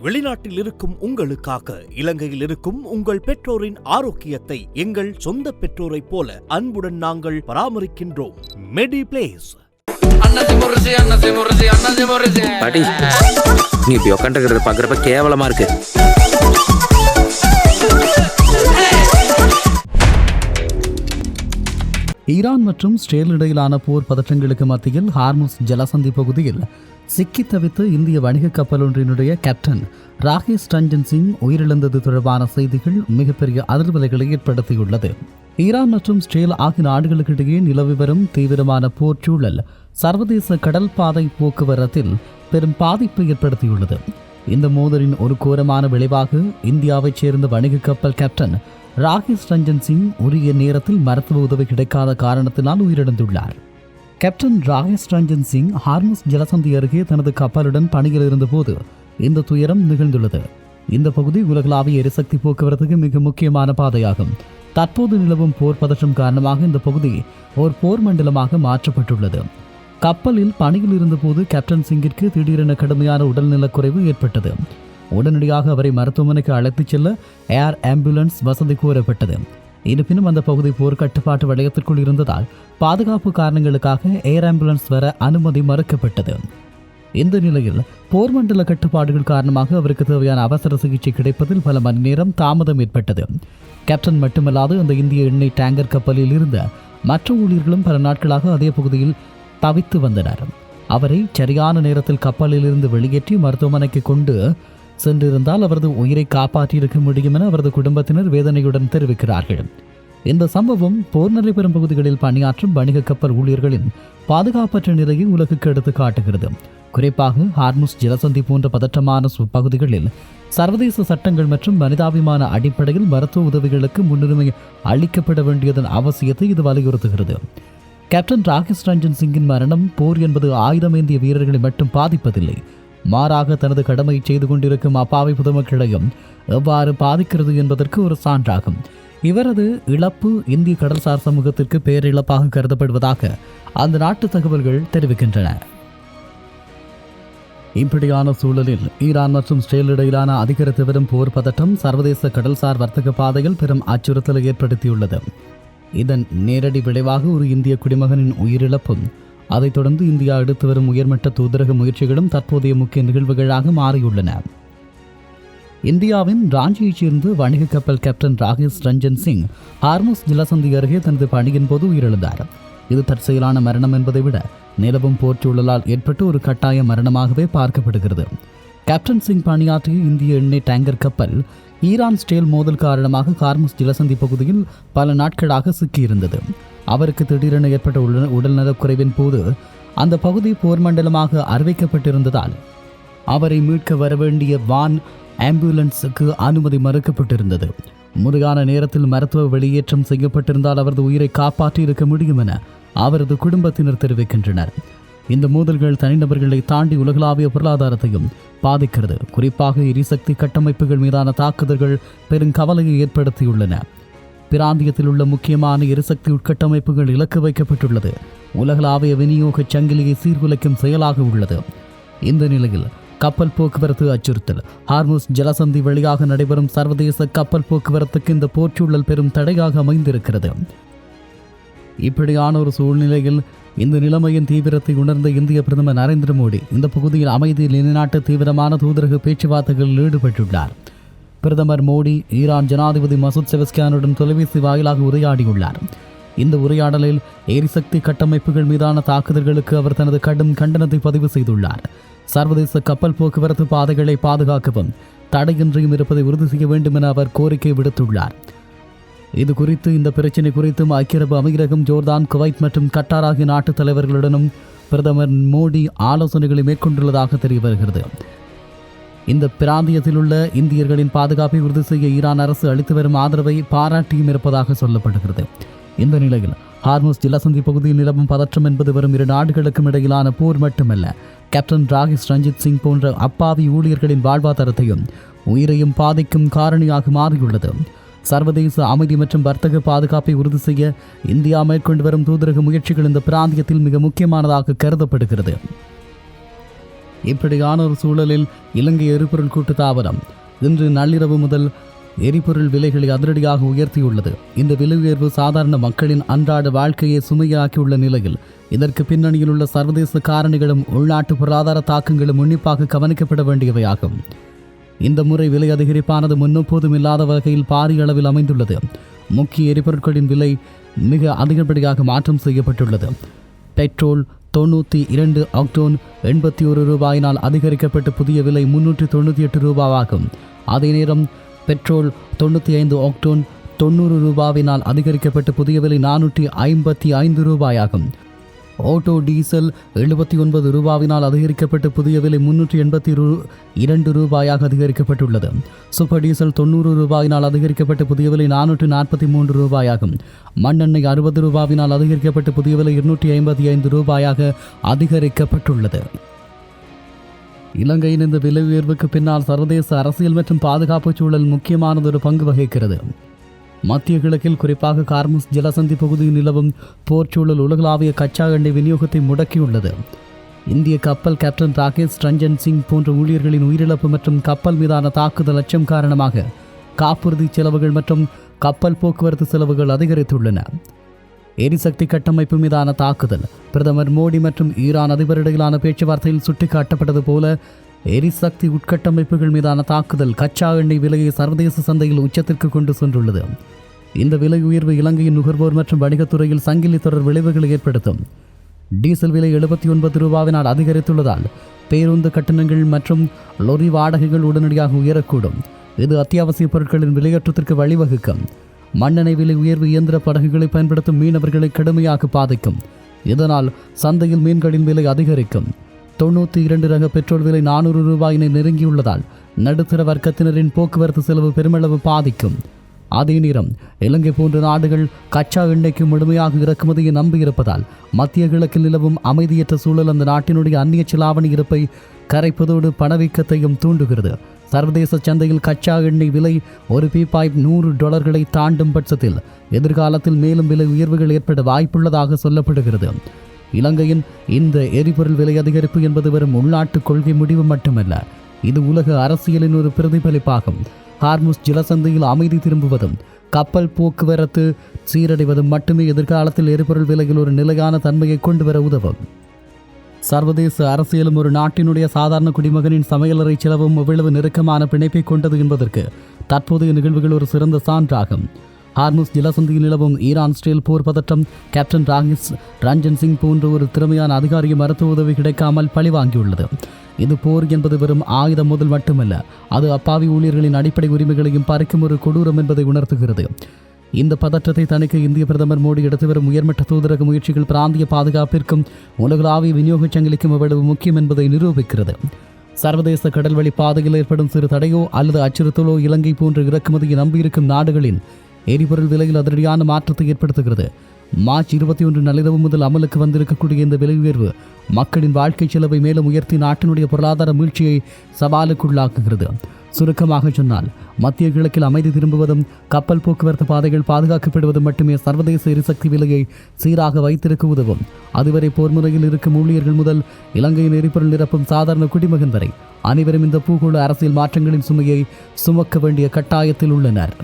வெளிநாட்டில் இருக்கும் உங்களுக்காக இலங்கையில் இருக்கும் உங்கள் பெற்றோரின் ஆரோக்கியத்தை எங்கள் சொந்த பெற்றோரைப் போல அன்புடன் நாங்கள் பராமரிக்கின்றோம். மெடிப்ளேஸ். பாட்டி, நீ இப்படி உட்காந்துக்கிறத பாக்குறப்ப கேவலமா இருக்கு. ஈரான் மற்றும் இஸ்ரேல் இடையிலான போர் பதற்றங்களுக்கு மத்தியில் ஹார்முஸ் ஜலசந்தி பகுதியில் சிக்கித் தவித்த இந்திய வணிக கப்பல் ஒன்றினுடைய கேப்டன் ராகேஷ் ரஞ்சன் சிங் உயிரிழந்தது தொடர்பான செய்திகள் மிகப்பெரிய அதிர்வலைகளை ஏற்படுத்தியுள்ளது. ஈரான் மற்றும் இஸ்ரேல் ஆகிய நாடுகளுக்கிடையே நிலவி வரும் தீவிரமான போர் சூழல் சர்வதேச கடல் பாதை போக்குவரத்தில் பெரும் பாதிப்பை ஏற்படுத்தியுள்ளது. இந்த மோதலின் ஒரு கோரமான விளைவாக இந்தியாவைச் சேர்ந்த வணிக கப்பல் கேப்டன் ராகேஷ் ரஞ்சன் சிங் உரிய நேரத்தில் மருத்துவ உதவி கிடைக்காத காரணத்தினால் உயிரிழந்துள்ளார். கேப்டன் ராகேஷ் ரஞ்சன் சிங் ஹார்முஸ் ஜலசந்தி அருகே தனது கப்பலுடன் பணியில் இருந்தபோது இந்த துயரம் நிகழ்ந்துள்ளது. இந்த பகுதி உலகளாவிய எரிசக்தி போக்குவரத்துக்கு மிக முக்கியமான பாதையாகும். தற்போது நிலவும் போர் பதற்றம் காரணமாக இந்த பகுதி ஒரு போர் மண்டலமாக மாற்றப்பட்டுள்ளது. கப்பலில் பணியில் இருந்தபோது கேப்டன் சிங்கிற்கு திடீரென கடுமையான உடல்நலக்குறைவு ஏற்பட்டது. உடனடியாக அவரை மருத்துவமனைக்கு அழைத்துச் செல்ல ஏர் ஆம்புலன்ஸ் வசதி கோரப்பட்டது. இருப்பினும் அந்த பகுதி போர் கட்டுப்பாட்டு வளையத்திற்குள் இருந்ததால் பாதுகாப்பு காரணங்களுக்காக ஏர் ஆம்புலன்ஸ் வர அனுமதி மறுக்கப்பட்டது. இந்த நிலையில் போர் மண்டல கட்டுப்பாடுகள் காரணமாக அவருக்கு தேவையான அவசர சிகிச்சை கிடைப்பதில் பல மணி நேரம் தாமதம் ஏற்பட்டது. கேப்டன் மட்டுமல்லாது அந்த இந்திய எண்ணெய் டேங்கர் கப்பலில் இருந்த மற்ற ஊழியர்களும் பல நாட்களாக அதே பகுதியில் தவித்து வந்தனர். அவரை சரியான நேரத்தில் கப்பலில் இருந்து வெளியேற்றி மருத்துவமனைக்கு கொண்டு சென்றிருந்தால் அவரது உயிரை காப்பாற்றியிருக்க முடியும் என அவரது குடும்பத்தினர் வேதனையுடன் தெரிவிக்கிறார்கள். இந்த சம்பவம் போர் நடைபெறும் பகுதிகளில் பணியாற்றும் வணிக கப்பல் ஊழியர்களின் பாதுகாப்பற்ற நிலையை உலகுக்கு எடுத்து காட்டுகிறது. குறிப்பாக ஹார்முஸ் ஜலசந்தி போன்ற பதற்றமான பகுதிகளில் சர்வதேச சட்டங்கள் மற்றும் மனிதாபிமான அடிப்படையில் மருத்துவ உதவிகளுக்கு முன்னுரிமை அளிக்கப்பட வேண்டியதன் அவசியத்தை இது வலியுறுத்துகிறது. கேப்டன் ராகேஷ் ரஞ்சன் சிங்கின் மரணம் போர் என்பது ஆயுதமேந்திய வீரர்களை மட்டும் பாதிப்பதில்லை, மாறாக தனது கடமையை செய்து கொண்டிருக்கும் அப்பாவி பொதுமக்களையும் எவ்வாறு பாதிக்கிறது என்பதற்கு ஒரு சான்றாகும். இவரது இழப்பு இந்திய கடல்சார் சமூகத்திற்கு பேரிழப்பாக கருதப்படுவதாக அந்த நாட்டு தகவல்கள் தெரிவிக்கின்றன. இப்படியான சூழலில் ஈரான் மற்றும் இஸ்ரேல் இடையிலான அதிகரித்து வரும் போர் பதட்டம் சர்வதேச கடல்சார் வர்த்தக பாதையில் பெரும் அச்சுறுத்தலை ஏற்படுத்தியுள்ளது. இதன் நேரடி விளைவாக ஒரு இந்திய குடிமகனின் உயிரிழப்பும் அதைத் தொடர்ந்து இந்தியா எடுத்து வரும் உயர்மட்ட தூதரக முயற்சிகளும் தற்போதைய முக்கிய நிகழ்வுகளாக மாறியுள்ளன. இந்தியாவின் ராஞ்சியைச் சேர்ந்த வணிக கப்பல் கேப்டன் ராகேஷ் ரஞ்சன் சிங் ஹார்முஸ் ஜலசந்தி அருகே தனது பணியின் போது உயிரிழந்தார். இது தற்செயலான மரணம் என்பதை விட நிலவும் போர் சூழலால் ஏற்பட்டு ஒரு கட்டாய மரணமாகவே பார்க்கப்படுகிறது. கேப்டன் சிங் பணியாற்றிய இந்திய எண்ணெய் டேங்கர் கப்பல் ஈரான் இஸ்ரேல் மோதல் காரணமாக ஹார்முஸ் ஜலசந்தி பகுதியில் பல நாட்களாக சிக்கியிருந்தது. அவருக்கு திடீரென ஏற்பட்ட உடல்நலக்குறைவின் போது அந்த பகுதி போர் மண்டலமாக அறிவிக்கப்பட்டிருந்ததால் அவரை மீட்க வரவேண்டிய வான் ஆம்புலன்ஸுக்கு அனுமதி மறுக்கப்பட்டிருந்தது. முறையான நேரத்தில் மருத்துவ வெளியேற்றம் செய்யப்பட்டிருந்தால் அவரது உயிரை காப்பாற்றி இருக்க முடியும் என அவரது குடும்பத்தினர் தெரிவிக்கின்றனர். இந்த மோதல்கள் தனிநபர்களை தாண்டி உலகளாவிய பொருளாதாரத்தையும் பாதிக்கிறது. குறிப்பாக எரிசக்தி கட்டமைப்புகள் மீதான தாக்குதல்கள் பெரும் கவலையை ஏற்படுத்தியுள்ளன. பிராந்தியத்தில் உள்ள முக்கியமான எரிசக்தி உட்கட்டமைப்புகள் இலக்கு வைக்கப்பட்டுள்ளது. உலகளாவிய விநியோக சங்கிலியை சீர்குலைக்கும் செயலாக உள்ளது. இந்த நிலையில் கப்பல் போக்குவரத்து அச்சுறுத்தல். ஹார்முஸ் ஜலசந்தி வழியாக நடைபெறும் சர்வதேச கப்பல் போக்குவரத்துக்கு இந்த போர்ச்சூழல் பெரும் தடையாக அமைந்திருக்கிறது. இப்படியான ஒரு சூழ்நிலையில் இந்த நிலைமையின் தீவிரத்தை உணர்ந்த இந்திய பிரதமர் நரேந்திர மோடி இந்த பகுதியில் அமைதியை நிலைநாட்ட தீவிரமான தூதரக பேச்சுவார்த்தைகளில் ஈடுபட்டுள்ளார். பிரதமர் மோடி ஈரான் ஜனாதிபதி மசூத் செவஸ்கியானுடன் தொலைபேசி வாயிலாக உரையாடியுள்ளார். இந்த உரையாடலில் எரிசக்தி கட்டமைப்புகள் மீதான தாக்குதல்களுக்கு அவர் தனது கடும் கண்டனத்தை பதிவு செய்துள்ளார். சர்வதேச கப்பல் போக்குவரத்து பாதைகளை பாதுகாக்கவும் தடையின்றியும் இருப்பதை உறுதி செய்ய வேண்டும் என அவர் கோரிக்கை விடுத்துள்ளார். இது குறித்து இந்த பிரச்சினை குறித்தும் ஐக்கிய அரபு அமீரகம், ஜோர்தான், குவைத் மற்றும் கட்டார் ஆகிய நாட்டு தலைவர்களுடனும் பிரதமர் மோடி ஆலோசனைகளை மேற்கொண்டுள்ளதாக தெரிய வருகிறது. இந்த பிராந்தியத்தில் உள்ள இந்தியர்களின் பாதுகாப்பை உறுதி செய்ய ஈரான் அரசு அளித்து வரும் ஆதரவை பாராட்டியும் இருப்பதாக சொல்லப்படுகிறது. இந்த நிலையில் ஹார்முஸ் ஜலசந்தி பகுதியில் நிலவும் பதற்றம் என்பது வரும் இரு நாடுகளுக்கும் இடையிலான போர் மட்டுமல்ல, கேப்டன் ராகேஷ் ரஞ்சித் சிங் போன்ற அப்பாவி ஊழியர்களின் வாழ்வாதாரத்தையும் உயிரையும் பாதிக்கும் காரணியாக மாறியுள்ளது. சர்வதேச அமைதி மற்றும் வர்த்தக பாதுகாப்பை உறுதி செய்ய இந்தியா மேற்கொண்டு வரும் தூதரக முயற்சிகள் இந்த பிராந்தியத்தில் மிக முக்கியமானதாக கருதப்படுகிறது. இப்படியான ஒரு சூழலில் இலங்கை எரிபொருள் கூட்டுத்தாபனம் இன்று நள்ளிரவு முதல் எரிபொருள் விலைகளை அதிரடியாக உயர்த்தியுள்ளது. இந்த விலை உயர்வு சாதாரண மக்களின் அன்றாட வாழ்க்கையை சுமையாக்கியுள்ள நிலையில் இதற்கு பின்னணியில் உள்ள சர்வதேச காரணிகளும் உள்நாட்டு பொருளாதார தாக்கங்களும் உன்னிப்பாக கவனிக்கப்பட வேண்டியவையாகும். இந்த முறை விலை அதிகரிப்பானது முன்னெப்போதும் இல்லாத வகையில் பாரிய அளவில் அமைந்துள்ளது. முக்கிய எரிபொருட்களின் விலை மிக அதிகப்படியாக மாற்றம் செய்யப்பட்டுள்ளது. பெட்ரோல் 92 ஆக்டோன் 81 ரூபாயினால் அதிகரிக்கப்பட்ட புதிய விலை 398 ரூபாவாகும். அதே நேரம் பெட்ரோல் 95 ஆக்டோன் 90 ரூபாவினால் அதிகரிக்கப்பட்ட புதிய விலை 455 ரூபாயாகும். ஆட்டோ டீசல் 79 ரூபாவினால் அதிகரிக்கப்பட்ட புதிய விலை 382 ரூபாயாக அதிகரிக்கப்பட்டுள்ளது. சூப்பர் டீசல் 90 ரூபாயினால் அதிகரிக்கப்பட்ட புதிய விலை 443 ரூபாயாகும். மண்ணெண்ணெய் 60 ரூபாவினால் அதிகரிக்கப்பட்ட புதிய விலை 255 ரூபாயாக அதிகரிக்கப்பட்டுள்ளது. இலங்கையின் இந்த விலை உயர்வுக்கு பின்னால் சர்வதேச அரசியல் மற்றும் பாதுகாப்பு சூழல் முக்கியமானதொரு பங்கு வகிக்கிறது. மத்திய கிழக்கில் குறிப்பாக கார்முஸ் ஜலசந்தி பகுதியில் நிலவும் போர்ச்சூழல் உலகளாவிய கச்சா எண்ணெய் விநியோகத்தை முடக்கியுள்ளது. இந்திய கப்பல் கேப்டன் ராகேஷ் ரஞ்சன் சிங் போன்ற ஊழியர்களின் உயிரிழப்பு மற்றும் கப்பல் மீதான தாக்குதல் அச்சம் காரணமாக காப்புறுதி செலவுகள் மற்றும் கப்பல் போக்குவரத்து செலவுகள் அதிகரித்துள்ளன. எரிசக்தி கட்டமைப்பு மீதான தாக்குதல் பிரதமர் மோடி மற்றும் ஈரான் அதிபரிடையிலான பேச்சுவார்த்தையில் சுட்டிக்காட்டப்பட்டது போல எரிசக்தி உட்கட்டமைப்புகள் மீதான தாக்குதல் கச்சா எண்ணெய் விலையை சர்வதேச சந்தையில் உச்சத்திற்கு கொண்டு சென்றுள்ளது. இந்த விலை உயர்வு இலங்கையின் நுகர்வோர் மற்றும் வணிகத்துறையில் சங்கிலி தொடர் விளைவுகளை ஏற்படுத்தும். டீசல் விலை 79 ரூபாவினால் அதிகரித்துள்ளதால் பேருந்து கட்டணங்கள் மற்றும் லொரி வாடகைகள் உடனடியாக உயரக்கூடும். இது அத்தியாவசிய பொருட்களின் விலையேற்றத்திற்கு வழிவகுக்கும். மண்ணெண்ணெய் விலை உயர்வு இயந்திர படகுகளை பயன்படுத்தும் மீனவர்களை கடுமையாக பாதிக்கும். இதனால் சந்தையில் மீன்களின் விலை அதிகரிக்கும். 92 ரக பெட்ரோல் விலை 400 ரூபாயினை நெருங்கியுள்ளதால் நடுத்தர வர்க்கத்தினரின் போக்குவரத்து செலவு பெருமளவு பாதிக்கும். அதே நேரம் இலங்கை போன்ற நாடுகள் கச்சா எண்ணெய்க்கு முழுமையாக இறக்குமதியை நம்பியிருப்பதால் மத்திய கிழக்கில் நிலவும் அமைதியற்ற சூழல் அந்த நாட்டினுடைய அந்நிய செலாவணி இருப்பை கரைப்பதோடு பணவீக்கத்தையும் தூண்டுகிறது. சர்வதேச சந்தையில் கச்சா எண்ணெய் விலை ஒரு பீப்பாய் $100 தாண்டும் பட்சத்தில் எதிர்காலத்தில் மேலும் விலை உயர்வுகள் ஏற்பட வாய்ப்புள்ளதாக சொல்லப்படுகிறது. இலங்கையின் இந்த எரிபொருள் விலை அதிகரிப்பு என்பது வெறும் உள்நாட்டு கொள்கை முடிவு மட்டுமல்ல, இது உலக அரசியலின் ஒரு பிரதிபலிப்பாகும். ஹார்முஸ் ஜலசந்தையில் அமைதி திரும்புவதும் கப்பல் போக்குவரத்து சீரடைவதும் மட்டுமே எதிர்காலத்தில் எரிபொருள் விலையில் ஒரு நிலையான தன்மையை கொண்டு வர உதவும். சர்வதேச அரசியலும் ஒரு நாட்டினுடைய சாதாரண குடிமகனின் சமையலறை செலவும் எவ்வளவு நெருக்கமான பிணைப்பை கொண்டது என்பதற்கு தற்போதைய நிகழ்வுகள் ஒரு சிறந்த சான்றாகும். ஹார்முஸ் ஜலசந்தியில் நிலவும் ஈரான் இஸ்ரேல் போர் பதற்றம் கேப்டன் ராகேஷ் ரஞ்சன் சிங் போன்ற ஒரு திறமையான அதிகாரிய மருத்துவ உதவி கிடைக்காமல் பழிவாங்கியுள்ளது. இது போர் என்பது வெறும் ஆயுத மோதல் மட்டுமல்ல, அது அப்பாவி ஊழியர்களின் அடிப்படை உரிமைகளையும் பறிக்கும் ஒரு கொடூரம் என்பதை உணர்த்துகிறது. இந்த பதற்றத்தை தணிக்க இந்திய பிரதமர் மோடி எடுத்து வரும் உயர்மட்ட தூதரக முயற்சிகள் பிராந்திய பாதுகாப்பிற்கும் உலகளாவிய விநியோகச் சங்கிலிக்கும் எவ்வளவு முக்கியம் என்பதை நிரூபிக்கிறது. சர்வதேச கடல்வழி பாதையில் ஏற்படும் சிறு தடையோ அல்லது அச்சுறுத்தலோ இலங்கை போன்ற இறக்குமதியை நம்பியிருக்கும் நாடுகளின் எரிபொருள் விலையில் அதிரடியான மாற்றத்தை ஏற்படுத்துகிறது. மார்ச் 21 நள்ளிரவு முதல் அமலுக்கு வந்திருக்கக்கூடிய இந்த விலை உயர்வு மக்களின் வாழ்க்கை செலவை மேலும் உயர்த்தி நாட்டினுடைய பொருளாதார மீழ்ச்சியை சவாலுக்குள்ளாக்குகிறது. சுருக்கமாக சொன்னால் மத்திய கிழக்கில் அமைதி திரும்புவதும் கப்பல் போக்குவரத்து பாதைகள் பாதுகாக்கப்படுவதும் மட்டுமே சர்வதேச எரிசக்தி விலையை சீராக வைத்திருக்க உதவும். அதுவரை போர் முறையில் இருக்கும் ஊழியர்கள் முதல் இலங்கையின் எரிபொருள் நிரப்பும் சாதாரண குடிமகன் வரை அனைவரும் இந்த பூகோள அரசியல் மாற்றங்களின் சுமையை சுமக்க வேண்டிய கட்டாயத்தில் உள்ளனர்.